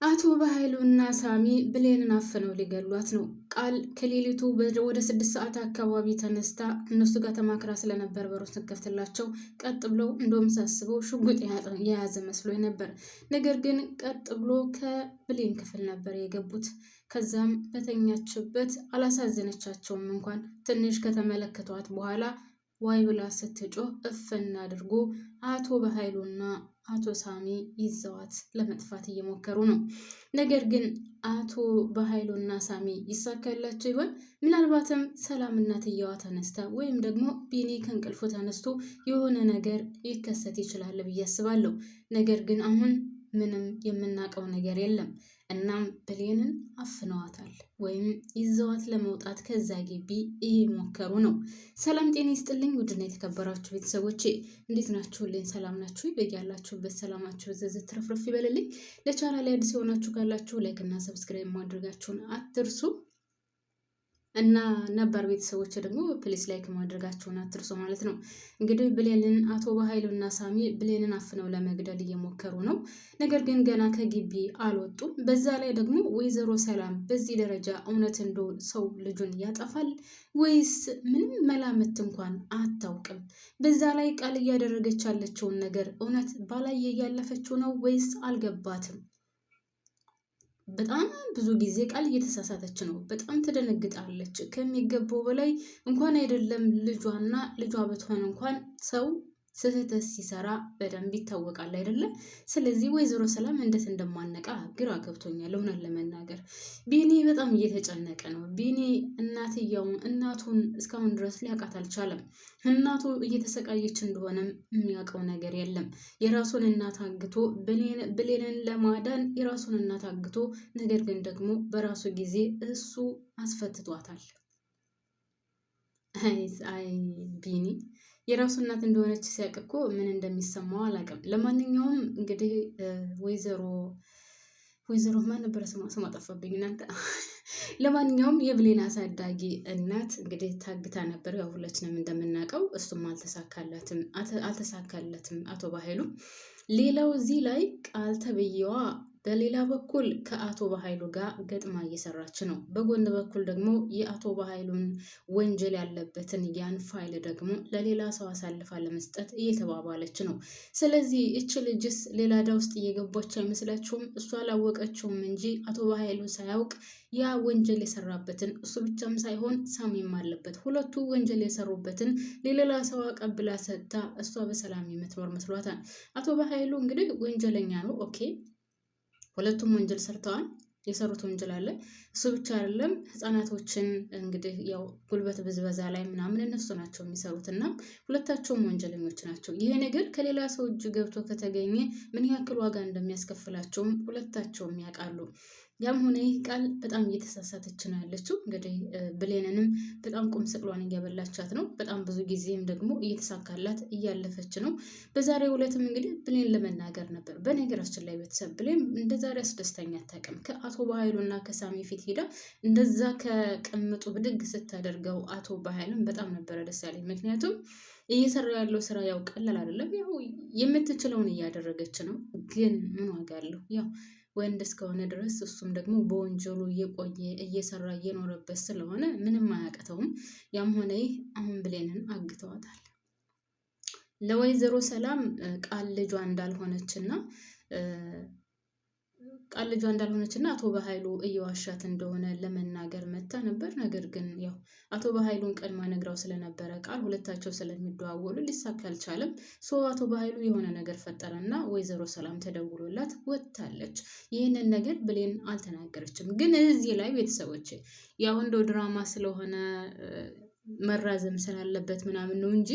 አቶ በኃይሉና ሳሚ ብሌንን አፍነው ሊገሏት ነው። ቃል ከሌሊቱ ወደ 6 ሰዓት አካባቢ ተነስታ እነሱ ጋር ተማክራ ስለነበር በሩን ስትከፍትላቸው ቀጥ ብለው እንደውም ሳስበው ሽጉጥ የያዘ መስሎ ነበር። ነገር ግን ቀጥ ብሎ ከብሌን ክፍል ነበር የገቡት። ከዛም በተኛችበት አላሳዘነቻቸውም። እንኳን ትንሽ ከተመለከቷት በኋላ ዋይ ብላ ስትጮህ እፍና አድርጎ አቶ በኃይሉና አቶ ሳሚ ይዘዋት ለመጥፋት እየሞከሩ ነው። ነገር ግን አቶ በኃይሉና ሳሚ ይሳካላቸው ይሆን? ምናልባትም ሰላም እናትየዋ ተነስታ ወይም ደግሞ ቢኒ ከእንቅልፉ ተነስቶ የሆነ ነገር ሊከሰት ይችላል ብዬ አስባለሁ። ነገር ግን አሁን ምንም የምናውቀው ነገር የለም። እናም ብሌንን አፍነዋታል ወይም ይዘዋት ለመውጣት ከዛ ግቢ እየሞከሩ ነው። ሰላም ጤና ይስጥልኝ ውድና የተከበራችሁ ቤተሰቦቼ እንዴት ናችሁልኝ? ሰላም ናችሁ? በያላችሁበት ሰላማችሁ ዝዝት ትርፍርፍ ይበልልኝ። ለቻናሌ አዲስ የሆናችሁ ካላችሁ ላይክ እና ሰብስክራይብ ማድረጋችሁን አትርሱ እና ነባር ቤተሰቦች ደግሞ ፕሊስ ላይክ ማድረጋችሁን አትርሱ ማለት ነው። እንግዲህ ብሌንን አቶ በኃይሉና ሳሚ ብሌንን አፍነው ለመግደል እየሞከሩ ነው። ነገር ግን ገና ከግቢ አልወጡም። በዛ ላይ ደግሞ ወይዘሮ ሰላም በዚህ ደረጃ እውነት እንዶ ሰው ልጁን ያጠፋል ወይስ ምንም መላምት እንኳን አታውቅም። በዛ ላይ ቃል እያደረገች ያለችውን ነገር እውነት ባላየ እያለፈችው ነው ወይስ አልገባትም። በጣም ብዙ ጊዜ ቃል እየተሳሳተች ነው። በጣም ትደነግጣለች ከሚገባው በላይ። እንኳን አይደለም ልጇና ልጇ ብትሆን እንኳን ሰው ስህተት ሲሰራ በደንብ ይታወቃል አይደለም። ስለዚህ ወይዘሮ ሰላም እንዴት እንደማነቃ ግራ ገብቶኛል እውነት ለመናገር። ቢኒ በጣም እየተጨነቀ ነው። ቢኒ እናቱን እስካሁን ድረስ ሊያውቃት አልቻለም። እናቱ እየተሰቃየች እንደሆነም የሚያውቀው ነገር የለም። የራሱን እናት አግቶ ብሌንን ለማዳን የራሱን እናት አግቶ፣ ነገር ግን ደግሞ በራሱ ጊዜ እሱ አስፈትቷታል። አይ ቢኒ የራሱ እናት እንደሆነች ሲያውቅ እኮ ምን እንደሚሰማው አላውቅም። ለማንኛውም እንግዲህ ወይዘሮ ማን ነበረ ስሟ ጠፋብኝ እናንተ። ለማንኛውም የብሌን አሳዳጊ እናት እንግዲህ ታግታ ነበር። ያው ሁላችንም እንደምናውቀው እሱም አልተሳካለትም አቶ በኃይሉ። ሌላው እዚህ ላይ ቃል ተብዬዋ በሌላ በኩል ከአቶ በኃይሉ ጋር ገጥማ እየሰራች ነው። በጎን በኩል ደግሞ የአቶ በኃይሉን ወንጀል ያለበትን ያን ፋይል ደግሞ ለሌላ ሰው አሳልፋ ለመስጠት እየተባባለች ነው። ስለዚህ እች ልጅስ ሌላ ዕዳ ውስጥ እየገባች አይመስላችሁም? እሷ አላወቀችውም እንጂ አቶ በኃይሉ ሳያውቅ ያ ወንጀል የሰራበትን እሱ ብቻም ሳይሆን ሳሚም አለበት። ሁለቱ ወንጀል የሰሩበትን ለሌላ ሰው አቀብላ ሰጥታ እሷ በሰላም የምትኖር መስሏታል። አቶ በኃይሉ እንግዲህ ወንጀለኛ ነው። ኦኬ ሁለቱም ወንጀል ሰርተዋል። የሰሩት ወንጀል አለ። እሱ ብቻ አይደለም ህፃናቶችን እንግዲህ ያው ጉልበት ብዝበዛ ላይ ምናምን እነሱ ናቸው የሚሰሩት እና ሁለታቸውም ወንጀለኞች ናቸው። ይሄ ነገር ከሌላ ሰው እጅ ገብቶ ከተገኘ ምን ያክል ዋጋ እንደሚያስከፍላቸውም ሁለታቸውም ያውቃሉ። ያም ሆነ ይህ ቃል በጣም እየተሳሳተች ነው ያለችው። እንግዲህ ብሌንንም በጣም ቁም ስቅሏን እያበላቻት ነው። በጣም ብዙ ጊዜም ደግሞ እየተሳካላት እያለፈች ነው። በዛሬው ዕለትም እንግዲህ ብሌን ለመናገር ነበር። በነገራችን ላይ ቤተሰብ ብሌን እንደዛሬ አስደስተኛ አታውቅም። ከአቶ በኃይሉና ከሳሚ ፊት ሄዳ እንደዛ ከቅምጡ ብድግ ስታደርገው አቶ በኃይሉን በጣም ነበረ ደስ ያለኝ። ምክንያቱም እየሰራ ያለው ስራ ያው ቀላል አይደለም። ያው የምትችለውን እያደረገች ነው። ግን ምን ዋጋ አለው? ያው ወንድ እስከሆነ ድረስ እሱም ደግሞ በወንጀሉ እየቆየ እየሰራ እየኖረበት ስለሆነ ምንም አያቅተውም። ያም ሆነ ይህ አሁን ብሌንን አግተዋታል። ለወይዘሮ ሰላም ቃል ልጇ እንዳልሆነችና አቶ በኃይሉ እየዋሻት እንደሆነ ለመናገር መታ ነበር። ነገር ግን ያው አቶ በኃይሉን ቀድማ ነግራው ስለነበረ ቃል ሁለታቸው ስለሚደዋወሉ ሊሳካ አልቻለም። አቶ በኃይሉ የሆነ ነገር ፈጠረና ወይዘሮ ሰላም ተደውሎላት ወጥታለች። ይህንን ነገር ብሌን አልተናገረችም። ግን እዚህ ላይ ቤተሰቦች ያው እንደው ድራማ ስለሆነ መራዘም ስላለበት ምናምን ነው እንጂ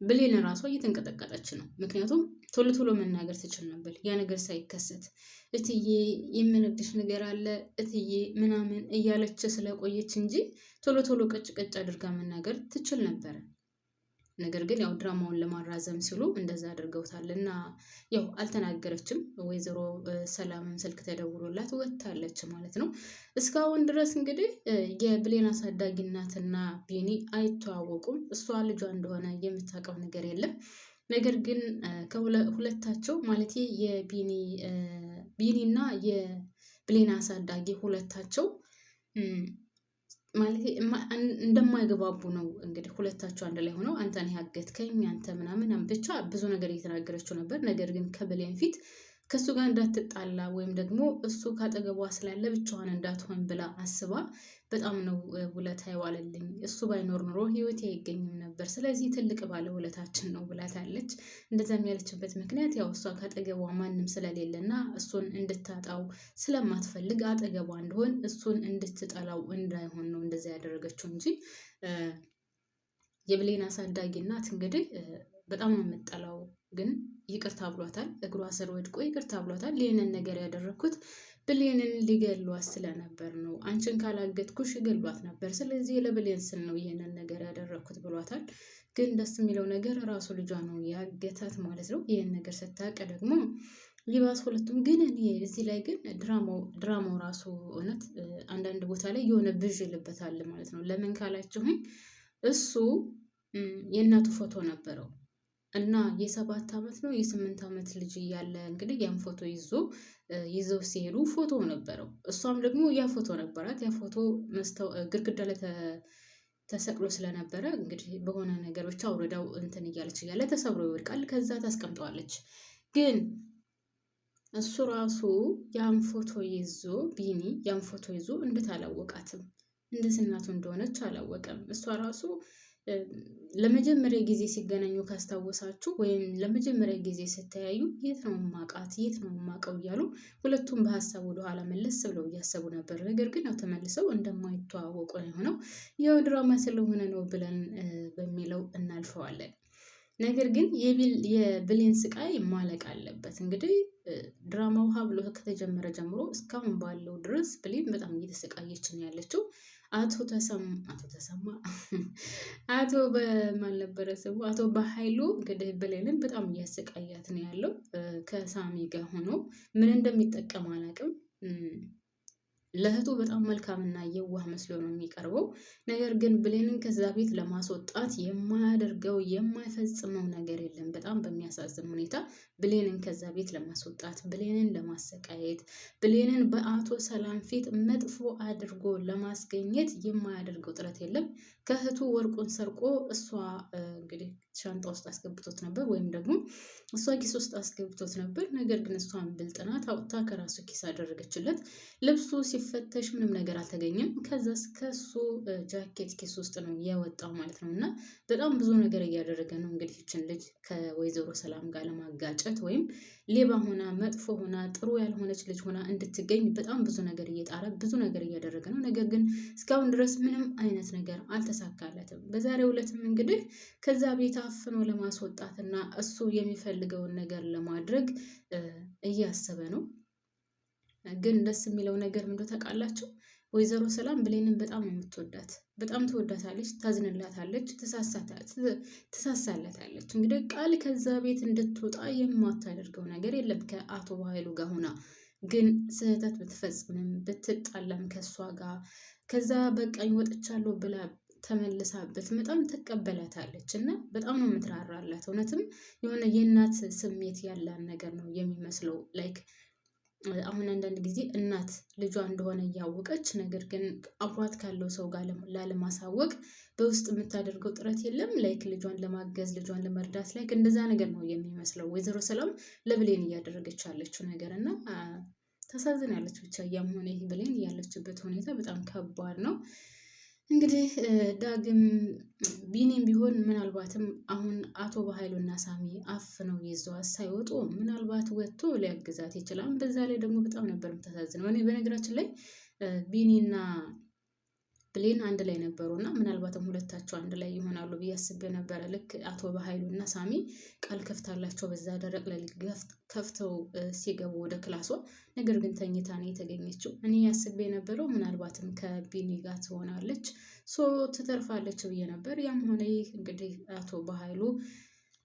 ብሌን ራሷ እየተንቀጠቀጠች ነው። ምክንያቱም ቶሎ ቶሎ መናገር ትችል ነበር ያ ነገር ሳይከሰት። እትዬ የምነግርሽ ነገር አለ እትዬ ምናምን እያለች ስለቆየች እንጂ ቶሎ ቶሎ ቀጭ ቀጭ አድርጋ መናገር ትችል ነበረ። ነገር ግን ያው ድራማውን ለማራዘም ሲሉ እንደዛ አድርገውታል እና ያው አልተናገረችም። ወይዘሮ ሰላምም ስልክ ተደውሎላት ወጥታለች ማለት ነው። እስካሁን ድረስ እንግዲህ የብሌን አሳዳጊ እናትና ቢኒ አይተዋወቁም። እሷ ልጇ እንደሆነ የምታውቀው ነገር የለም። ነገር ግን ከሁለታቸው ማለት የቢኒ ቢኒና የብሌን አሳዳጊ ሁለታቸው ማለት እንደማይገባቡ ነው እንግዲህ ሁለታቸው አንድ ላይ ሆነው አንተን ያገትከኝ አንተ ምናምን ብቻ ብዙ ነገር እየተናገረችው ነበር። ነገር ግን ከብሌን ፊት ከእሱ ጋር እንዳትጣላ ወይም ደግሞ እሱ ካጠገቧ ስላለ ብቻዋን እንዳትሆን ብላ አስባ በጣም ነው ውለታ የዋለልኝ፣ እሱ ባይኖር ኑሮ ህይወቴ አይገኝም ነበር፣ ስለዚህ ትልቅ ባለ ውለታችን ነው ብላታለች። እንደዛም ያለችበት ምክንያት ያው እሷ ካጠገቧ ማንም ስለሌለና እሱን እንድታጣው ስለማትፈልግ አጠገቧ እንደሆን እሱን እንድትጠላው እንዳይሆን ነው እንደዛ ያደረገችው እንጂ የብሌን አሳዳጊ እናት እንግዲህ በጣም ነው የምጠላው። ግን ይቅርታ ብሏታል። እግሯ ስር ወድቆ ይቅርታ ብሏታል። ይህንን ነገር ያደረግኩት ብሌንን ሊገሏት ስለነበር ነው። አንቺን ካላገጥኩሽ ይገሏት ነበር። ስለዚህ ለብሌን ስል ነው ይህንን ነገር ያደረግኩት ብሏታል። ግን ደስ የሚለው ነገር ራሱ ልጇ ነው ያገታት ማለት ነው። ይህን ነገር ስታውቅ ደግሞ ሊባስ ሁለቱም ግን እኔ እዚህ ላይ ግን ድራማው ራሱ እውነት አንዳንድ ቦታ ላይ የሆነ ብዥ ይልበታል ማለት ነው። ለምን ካላችሁኝ እሱ የእናቱ ፎቶ ነበረው እና የ7 ዓመት ነው የ8 ዓመት ልጅ እያለ እንግዲህ ያን ፎቶ ይዘው ሲሄዱ ፎቶ ነበረው። እሷም ደግሞ ያ ፎቶ ነበራት። ያ ፎቶ ግድግዳ ላይ ተሰቅሎ ስለነበረ እንግዲህ በሆነ ነገር ብቻ አውርዳው እንትን እያለች እያለ ተሰብሮ ይወድቃል። ከዛ ታስቀምጠዋለች። ግን እሱ ራሱ ያን ፎቶ ይዞ ቢኒ ያን ፎቶ ይዞ እንዴት አላወቃትም? እንዴት እናቱ እንደሆነች አላወቀም። እሷ ራሱ ለመጀመሪያ ጊዜ ሲገናኙ ካስታወሳችሁ ወይም ለመጀመሪያ ጊዜ ስተያዩ የት ነው ማቃት የት ነው ማቀው እያሉ ሁለቱም በሀሳብ ወደኋላ መለስ ብለው እያሰቡ ነበር። ነገር ግን ያው ተመልሰው እንደማይተዋወቁ ነው የሆነው። ያው ድራማ ስለሆነ ነው ብለን በሚለው እናልፈዋለን። ነገር ግን የብሌን ስቃይ ማለቅ አለበት። እንግዲህ ድራማው ሀ ብሎ ከተጀመረ ጀምሮ እስካሁን ባለው ድረስ ብሌን በጣም እየተሰቃየች ነው ያለችው። አቶ በማን ነበረ ስሙ? አቶ በኃይሉ እንግዲህ ብሌንን በጣም እያሰቃያት ነው ያለው። ከሳሚ ጋር ሆኖ ምን እንደሚጠቀም አላውቅም። ለእህቱ በጣም መልካምና የዋህ መስሎ ነው የሚቀርበው። ነገር ግን ብሌንን ከዛ ቤት ለማስወጣት የማያደርገው የማይፈጽመው ነገር የለም። በጣም በሚያሳዝን ሁኔታ ብሌንን ከዛ ቤት ለማስወጣት፣ ብሌንን ለማሰቃየት፣ ብሌንን በአቶ ሰላም ፊት መጥፎ አድርጎ ለማስገኘት የማያደርገው ጥረት የለም። ከእህቱ ወርቁን ሰርቆ እሷ እንግዲህ ሻንጣ ውስጥ አስገብቶት ነበር፣ ወይም ደግሞ እሷ ኪስ ውስጥ አስገብቶት ነበር። ነገር ግን እሷን ብልጥናት አውጥታ ከራሱ ኪስ አደረገችለት። ልብሱ ሲፈተሽ ምንም ነገር አልተገኘም። ከዛስ ከሱ ጃኬት ኪስ ውስጥ ነው ያወጣው ማለት ነው። እና በጣም ብዙ ነገር እያደረገ ነው እንግዲህ ይችን ልጅ ከወይዘሮ ሰላም ጋር ለማጋጨት ወይም ሌባ ሆና መጥፎ ሆና ጥሩ ያልሆነች ልጅ ሆና እንድትገኝ በጣም ብዙ ነገር እየጣረ ብዙ ነገር እያደረገ ነው። ነገር ግን እስካሁን ድረስ ምንም አይነት ነገር አልተሳካለትም። በዛሬው ዕለትም እንግዲህ ከዛ ቤት አፍኖ ለማስወጣትና እሱ የሚፈልገውን ነገር ለማድረግ እያሰበ ነው። ግን ደስ የሚለው ነገር ምንድነው ታውቃላችሁ? ወይዘሮ ሰላም ብሌንን በጣም የምትወዳት በጣም ትወዳታለች፣ ታዝንላታለች፣ ትሳሳላታለች። እንግዲህ ቃል ከዛ ቤት እንድትወጣ የማታደርገው ነገር የለም ከአቶ በኃይሉ ጋር ሆና። ግን ስህተት ብትፈጽምም ብትጣላም ከእሷ ጋር ከዛ በቃኝ ወጥቻለሁ ብላ ተመልሳ ብትመጣም ትቀበላታለች እና በጣም ነው የምትራራላት። እውነትም የሆነ የእናት ስሜት ያለን ነገር ነው የሚመስለው። ላይክ አሁን አንዳንድ ጊዜ እናት ልጇ እንደሆነ እያወቀች ነገር ግን አብሯት ካለው ሰው ጋር ላለማሳወቅ በውስጥ የምታደርገው ጥረት የለም። ላይክ ልጇን ለማገዝ ልጇን ለመርዳት ላይክ እንደዛ ነገር ነው የሚመስለው ወይዘሮ ሰላም ለብሌን እያደረገች ያለችው ነገር እና ታሳዝናለች። ብቻ ያም ሆነ ይህ ብሌን ያለችበት ሁኔታ በጣም ከባድ ነው። እንግዲህ ዳግም ቢኒም ቢሆን ምናልባትም አሁን አቶ በኃይሉና ሳሚ አፍነው ይዘዋት ሳይወጡ ምናልባት ወጥቶ ሊያግዛት ይችላል። በዛ ላይ ደግሞ በጣም ነበር የምታሳዝነው። እኔ በነገራችን ላይ ቢኒና ብሌን አንድ ላይ ነበሩ እና ምናልባትም ሁለታቸው አንድ ላይ ይሆናሉ ብዬ አስቤ ነበረ። ልክ አቶ በኃይሉና ሳሚ ቃል ከፍታላቸው በዛ ደረቅ ሌሊት ከፍተው ሲገቡ ወደ ክላሷ፣ ነገር ግን ተኝታ ነው የተገኘችው። እኔ አስቤ የነበረው ምናልባትም ከቢኒ ጋር ትሆናለች ትተርፋለች ብዬ ነበር። ያም ሆነ ይህ እንግዲህ አቶ በኃይሉ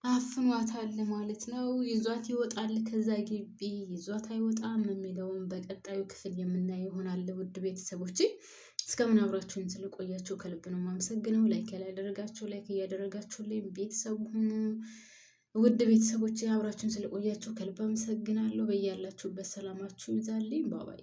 አፍኗታል ማለት ነው። ይዟት ይወጣል ከዛ ግቢ፣ ይዟት አይወጣም የሚለውን በቀጣዩ ክፍል የምናየው ይሆናል። ውድ ቤተሰቦቼ እስካሁን አብራችሁን ስለቆያችሁ ከልብ ነው የማመሰግነው። ላይክ ያላደረጋችሁ ላይክ እያደረጋችሁልኝ ቤተሰብ ሁኑ። ውድ ቤተሰቦች አብራችሁን ስለቆያችሁ ከልብ አመሰግናለሁ። በያላችሁበት ሰላማችሁ ይብዛልኝ። ባባይ